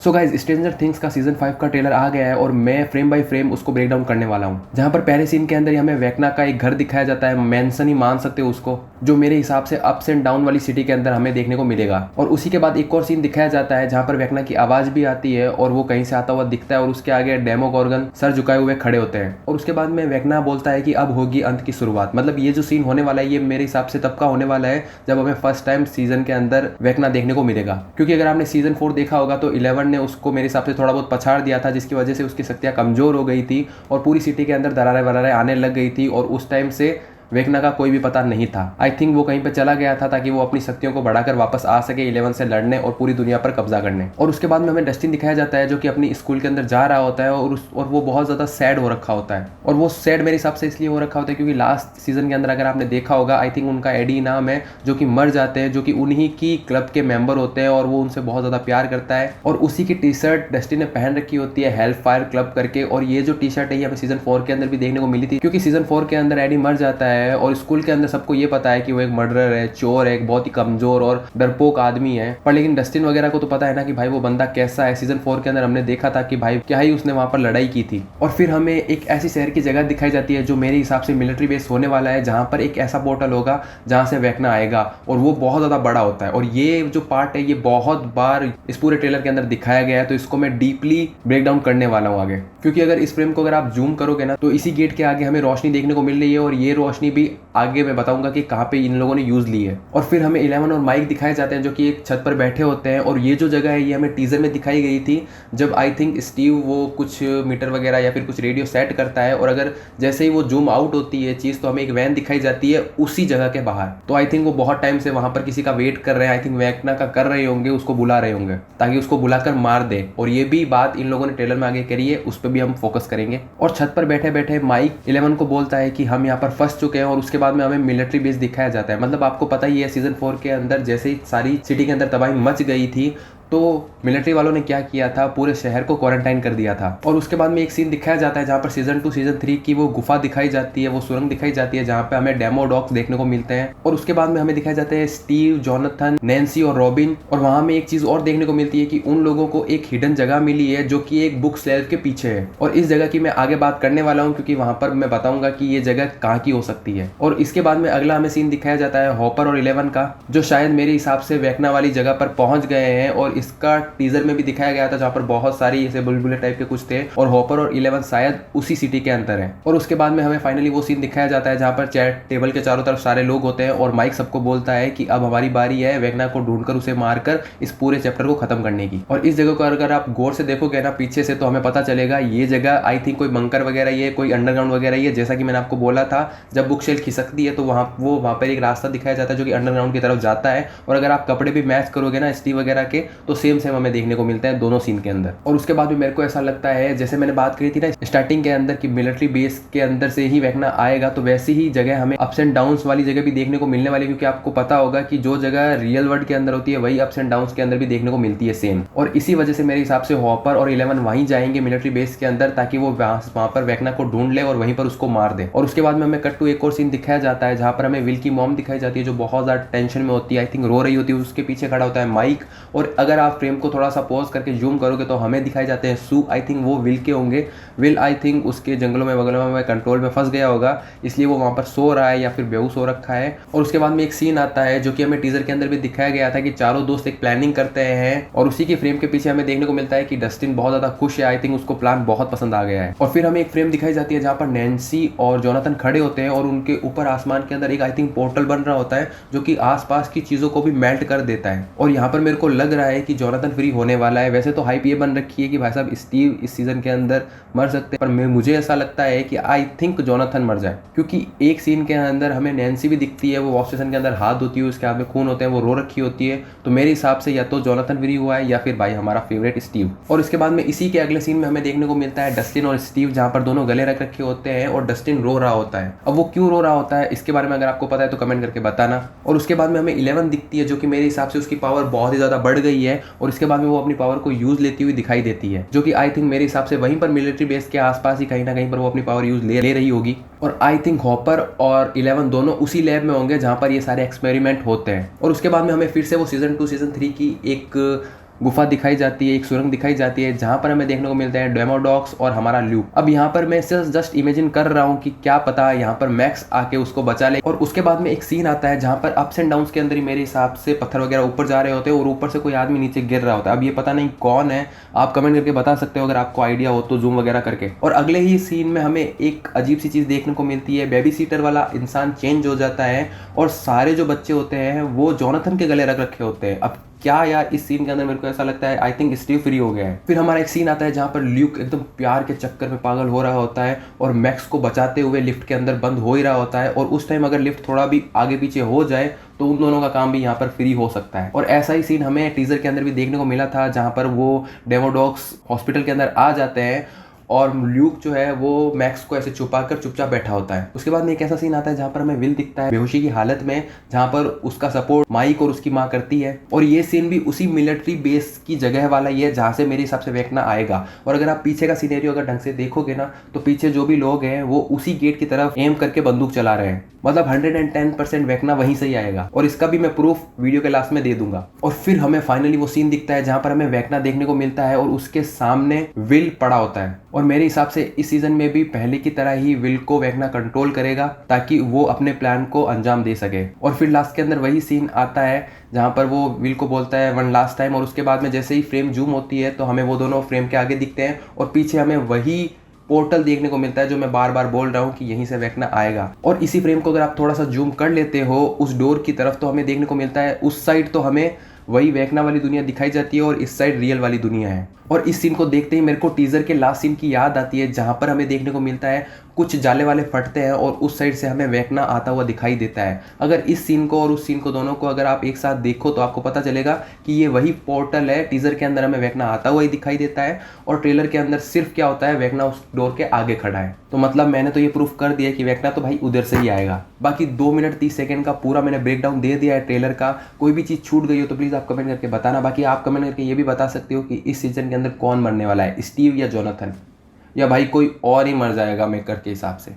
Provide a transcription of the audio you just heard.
So guys stranger things का season 5 का trailer आ गया है और मैं फ्रेम बाय फ्रेम उसको ब्रेक डाउन करने वाला हूँ। जहाँ पर पहले सीन के अंदर ही हमें वेकना का एक घर दिखाया जाता है, मैंसन ही मान सकते हो उसको, जो मेरे हिसाब से अप्स एंड डाउन वाली सिटी के अंदर हमें देखने को मिलेगा। और उसी के बाद एक और सीन दिखाया जाता है जहाँ पर वेकना की आवाज भी आती है और वो कहीं से आता हुआ दिखता है और उसके आगे डेमोगोर्गन सर झुकाए हुए खड़े होते हैं। और उसके बाद में वेकना बोलता है कि अब होगी अंत की शुरुआत। मतलब ये जो सीन होने वाला है ये मेरे हिसाब से तब का होने वाला है जब हमें फर्स्ट टाइम सीजन के अंदर वेकना देखने को मिलेगा। क्योंकि अगर आपने सीजन 4 देखा होगा तो 11 ने उसको मेरे हिसाब से थोड़ा बहुत पछाड़ दिया था, जिसकी वजह से उसकी शक्तियां कमजोर हो गई थी और पूरी सिटी के अंदर दरारें वरारें आने लग गई थी और उस टाइम से वेकना का कोई भी पता नहीं था। आई थिंक वो कहीं पे चला गया था ताकि वो अपनी शक्तियों को बढ़ाकर वापस आ सके 11 से लड़ने और पूरी दुनिया पर कब्जा करने। और उसके बाद में हमें डस्टिन दिखाया जाता है जो कि अपनी स्कूल के अंदर जा रहा होता है और वो बहुत ज़्यादा सैड हो रखा होता है। और वो सैड मेरे हिसाब से इसलिए हो रखा होता है क्योंकि लास्ट सीजन के अंदर अगर आपने देखा होगा, आई थिंक उनका एडी नाम है, जो कि मर जाते हैं, जो कि उन्हीं की क्लब के मेंबर होते हैं और वो उनसे बहुत ज़्यादा प्यार करता है। और उसी की टी शर्ट डस्टिन ने पहन रखी होती है, हेल्प फायर क्लब करके। और ये जो टी शर्ट है ये हमें सीजन 4 के अंदर भी देखने को मिली थी, क्योंकि सीजन 4 के अंदर एडी मर जाता है और स्कूल के अंदर सबको ये पता है कि वो एक मर्डरर है, चोर है, एक बहुत ही कमजोर और डरपोक आदमी है। पर लेकिन डस्टिन वगैरह को तो पता है ना कि भाई वो बंदा कैसा है। सीजन 4 के अंदर हमने देखा था कि भाई क्या ही उसने वहां पर लड़ाई की थी। और फिर हमें एक ऐसी शहर की जगह दिखाई जाती है जो मेरे हिसाब से मिलिट्री बेस होने वाला है, जहां पर एक ऐसा पोर्टल होगा जहां से वेकना आएगा और वो बहुत ज्यादा बड़ा होता है। और ये जो पार्ट है ये बहुत बार इस पूरे ट्रेलर के अंदर दिखाया गया है, तो इसको मैं डीपली ब्रेक डाउन करने वाला हूँ आगे। क्योंकि अगर इस फ्रेम को अगर आप जूम करोगे ना तो इसी गेट के आगे हमें रोशनी देखने को मिल रही है और ये रोशनी भी आगे मैं बताऊंगा कि कहाँ पे इन लोगों ने यूज ली है। और फिर हमें 11 और माइक दिखाए जाते हैं जो कि एक छत पर बैठे होते हैं। और ये जो जगह है ये हमें टीजर में दिखाई गई थी जब आई थिंक स्टीव वो कुछ मीटर वगैरह या फिर कुछ रेडियो सेट करता है और अगर जैसे ही वो जूम आउट होती है चीज़ तो हमें एक वैन दिखाई जाती है उसी जगह के बाहर। तो आई थिंक वो बहुत टाइम से वहां पर किसी का वेट कर रहे हैं, आई थिंक वेकना का कर रहे होंगे, उसको बुला रहे होंगे ताकि उसको बुलाकर मार दे। और ये भी बात इन लोगों ने ट्रेलर में आगे करी है, उस पर भी हम फोकस करेंगे। और छत पर बैठे बैठे माइक 11 को बोलता है कि हम यहाँ पर फंस चुके हैं और उसके बाद में हमें मिलिट्री बेस दिखाया जाता है। मतलब आपको पता ही है सीजन 4 के अंदर जैसे ही सारी सिटी के अंदर तबाही मच गई थी तो मिलिट्री वालों ने क्या किया था, पूरे शहर को क्वारंटाइन कर दिया था। और उसके बाद में एक सीन दिखाया जाता है जहाँ पर सीजन 2 सीजन 3 की वो गुफा दिखाई जाती है, वो सुरंग दिखाई जाती है जहाँ पे हमें डेमो डॉग्स देखने को मिलते हैं। और उसके बाद में हमें दिखाए जाते हैं स्टीव, जोनाथन, नैन्सी और रॉबिन। और वहाँ में एक चीज और देखने को मिलती है कि उन लोगों को एक हिडन जगह मिली है जो कि एक बुक शेल्फ के पीछे है। और इस जगह की मैं आगे बात करने वाला हूँ क्योंकि वहां पर मैं बताऊंगा कि ये जगह कहाँ की हो सकती है। और इसके बाद में अगला हमें सीन दिखाया जाता है हॉपर और 11 का, जो शायद मेरे हिसाब से वेकना वाली जगह पर पहुंच गए हैं। और इसका टीजर में भी दिखाया गया था जहां पर बहुत सारी ऐसे बुलबुले टाइप के कुछ थे और हॉपर और 11 शायद उसी सिटी के अंदर है। और उसके बाद में हमें फाइनली वो सीन दिखाया जाता है जहां पर चैट टेबल के चारों तरफ सारे लोग होते हैं और माइक सबको बोलता है कि अब हमारी बारी है वेकना को ढूंढकर उसे मारकर इस पूरे चैप्टर को खत्म करने की। और इस जगह को अगर आप गौर से देखोगे ना पीछे से तो हमें पता चलेगा ये जगह आई थिंक कोई बंकर वगैरह ही है, कोई अंडरग्राउंड वगैरह ही है। जैसा कि मैंने आपको बोला था जब बुक शेल्फ खिसकती है तो वहां पर एक रास्ता दिखाया जाता है जो कि अंडरग्राउंड की तरफ जाता है। और अगर आप कपड़े भी मैच करोगे ना स्टीव वगैरह के तो सेम हमें देखने को मिलता है दोनों सीन के अंदर। और उसके बाद भी मेरे को ऐसा लगता है जैसे मैंने बात करी थी ना स्टार्टिंग के अंदर कि मिलिट्री बेस के अंदर से ही वेकना आएगा, तो वैसी ही जगह हमें अप्स एंड डाउन्स वाली जगह भी देखने को मिलने वाली, क्योंकि आपको पता होगा कि जो जगह रियल वर्ल्ड के अंदर होती है वही अप्स एंड डाउन्स के अंदर भी देखने को मिलती है सेम। और इसी वजह से मेरे हिसाब से हॉपर और 11 वहीं जाएंगे मिलिट्री बेस के अंदर ताकि वो वहां पर वेकना को ढूंढ ले और वहीं पर उसको मार दे। और उसके बाद में हमें कट टू एक और सीन दिखाया जाता है जहां पर हमें विल की मॉम दिखाई जाती है जो बहुत ज्यादा टेंशन में होती है, आई थिंक रो रही होती है। उसके पीछे खड़ा होता है माइक। और अगर आप फ्रेम को थोड़ा सा पॉज करके जूम करोगे तो हमें दिखाई जाते हैं सू, आई थिंक वो विल के होंगे। विल आई थिंक उसके जंगलों में वगैरह में कंट्रोल में फंस गया होगा इसलिए वो वहां पर सो रहा है या फिर बेहोश हो रखा है। और उसके बाद में एक सीन आता है जो कि हमें टीजर के अंदर भी दिखाया गया था कि चारों दोस्त एक प्लानिंग करते हैं और उसी की फ्रेम के पीछे हमें देखने को मिलता है कि डस्टिन बहुत ज्यादा खुश है, आई थिंक उसको प्लान बहुत पसंद आ गया है। और फिर हमें एक फ्रेम दिखाई जाती है जहां पर नैन्सी और जोनाथन खड़े होते हैं और उनके ऊपर आसमान के अंदर एक आई थिंक पोर्टल बन रहा होता है जो कि आसपास की चीजों को भी मेल्ट कर देता है। और यहाँ पर मेरे को लग रहा है कि जोनाथन फ्री होने वाला है। वैसे तो हाइप ये बन रखी है कि भाई साहब स्टीव इस सीजन के अंदर मर सकते हैं, पर मुझे ऐसा लगता है कि आई थिंक जोनाथन मर जाए। क्योंकि एक सीन के अंदर हमें नैन्सी भी दिखती है, वो वॉश स्टेशन के अंदर हाथ धोती है, उसके हाथ में खून होते हैं, वो रो रखी होती है। तो मेरे हिसाब से या तो जोनाथन फ्री हुआ है या फिर भाई हमारा फेवरेट स्टीव। और इसके बाद में इसी के अगले सीन में हमें देखने को मिलता है डस्टिन और स्टीव जहां पर दोनों गले रख रखे होते हैं और डस्टिन रो रहा होता है। अब वो क्यों रो रहा होता है इसके बारे में अगर आपको पता है तो कमेंट करके बताना। और उसके बाद में हमें 11 दिखती है जो कि मेरे हिसाब से उसकी पावर बहुत ही ज्यादा बढ़ गई है और इसके बाद में वो अपनी पावर को यूज लेती हुई दिखाई देती है, जो कि आई थिंक मेरे हिसाब से वहीं पर मिलिट्री बेस के आसपास ही कहीं ना कहीं पर वो अपनी पावर यूज ले रही होगी। और आई थिंक हॉपर और 11 दोनों उसी लैब में होंगे जहां पर ये सारे एक्सपेरिमेंट होते हैं। और उसके बाद में हमें फिर से वो सीजन 2 सीजन 3 की एक गुफा दिखाई जाती है, एक सुरंग दिखाई जाती है जहाँ पर हमें देखने को मिलता है डेमोडॉक्स और हमारा ल्यूक। अब यहाँ पर मैं सिर्फ जस्ट इमेजिन कर रहा हूँ कि क्या पता यहाँ पर मैक्स आके उसको बचा ले। और उसके बाद में एक सीन आता है जहाँ पर अप्स एंड डाउन्स के अंदर ही मेरे हिसाब से पत्थर वगैरह ऊपर जा रहे होते हैं और ऊपर से कोई आदमी नीचे गिर रहा होता है। अब ये पता नहीं कौन है, आप कमेंट करके बता सकते हो अगर आपको आइडिया हो तो, जूम वगैरह करके। और अगले ही सीन में हमें एक अजीब सी चीज़ देखने को मिलती है, बेबी सीटर वाला इंसान चेंज हो जाता है और सारे जो बच्चे होते हैं वो जोनाथन के गले रख रखे होते हैं। अब क्या यार, इस सीन के अंदर मेरे को ऐसा लगता है आई थिंक स्टीव फ्री हो गया है। फिर हमारा एक सीन आता है जहाँ पर ल्यूक एकदम प्यार के चक्कर में पागल हो रहा होता है और मैक्स को बचाते हुए लिफ्ट के अंदर बंद हो ही रहा होता है, और उस टाइम अगर लिफ्ट थोड़ा भी आगे पीछे हो जाए तो उन दोनों का काम भी यहाँ पर फ्री हो सकता है। और ऐसा ही सीन हमें टीजर के अंदर भी देखने को मिला था जहाँ पर वो डेमोडॉक्स हॉस्पिटल के अंदर आ जाते हैं और ल्यूक जो है वो मैक्स को ऐसे छुपा कर चुपचाप बैठा होता है। उसके बाद में एक ऐसा सीन आता है जहाँ पर हमें विल दिखता है बेहोशी की हालत में, जहाँ पर उसका सपोर्ट माइक और उसकी माँ करती है। और ये सीन भी उसी मिलिट्री बेस की जगह वाला ही है जहाँ से मेरे हिसाब से वेक्ना आएगा। और अगर आप पीछे का सीनेरियो अगर ढंग से देखोगे ना तो पीछे जो भी लोग हैं वो उसी गेट की तरफ एम करके बंदूक चला रहे हैं, मतलब 110% वेक्ना वहीं से ही आएगा। और इसका भी मैं प्रूफ वीडियो के लास्ट में दे दूंगा। और फिर हमें फाइनली वो सीन दिखता है जहाँ पर हमें वेक्ना देखने को मिलता है और उसके सामने विल पड़ा होता है। और मेरे हिसाब से इस सीजन में भी पहले की तरह ही विल को वेक्ना कंट्रोल करेगा ताकि वो अपने प्लान को अंजाम दे सके। और फिर लास्ट के अंदर वही सीन आता है जहाँ पर वो विल को बोलता है वन लास्ट टाइम, और उसके बाद में जैसे ही फ्रेम जूम होती है तो हमें वो दोनों फ्रेम के आगे दिखते हैं और पीछे हमें वही पोर्टल देखने को मिलता है जो मैं बार बार बोल रहा हूँ कि यहीं से वेक्ना आएगा। और इसी फ्रेम को अगर आप थोड़ा सा जूम कर लेते हो उस डोर की तरफ तो हमें देखने को मिलता है उस साइड तो हमें वही वेक्ना वाली दुनिया दिखाई जाती है और इस साइड रियल वाली दुनिया है। और इस सीन को देखते ही मेरे को टीजर के लास्ट सीन की याद आती है जहाँ पर हमें देखने को मिलता है कुछ जाले वाले फटते हैं और उस साइड से हमें वेक्ना आता हुआ दिखाई देता है। अगर इस सीन को और उस सीन को दोनों को अगर आप एक साथ देखो तो आपको पता चलेगा कि ये वही पोर्टल है। टीजर के अंदर हमें वेक्ना आता हुआ ही दिखाई देता है और ट्रेलर के अंदर सिर्फ क्या होता है, वेक्ना उस डोर के आगे खड़ा है। तो मतलब मैंने तो ये प्रूफ कर दिया कि वेक्ना तो भाई उधर से ही आएगा। बाकी 2 मिनट 30 सेकंड का पूरा मैंने ब्रेक डाउन दे दिया है ट्रेलर का। कोई भी चीज़ छूट गई हो तो प्लीज़ आप कमेंट करके बताना। बाकी आप कमेंट करके ये भी बता सकते हो कि इस सीजन के अंदर कौन मरने वाला है, स्टीव या जोनाथन, या भाई कोई और ही मर जाएगा मेकर के हिसाब से।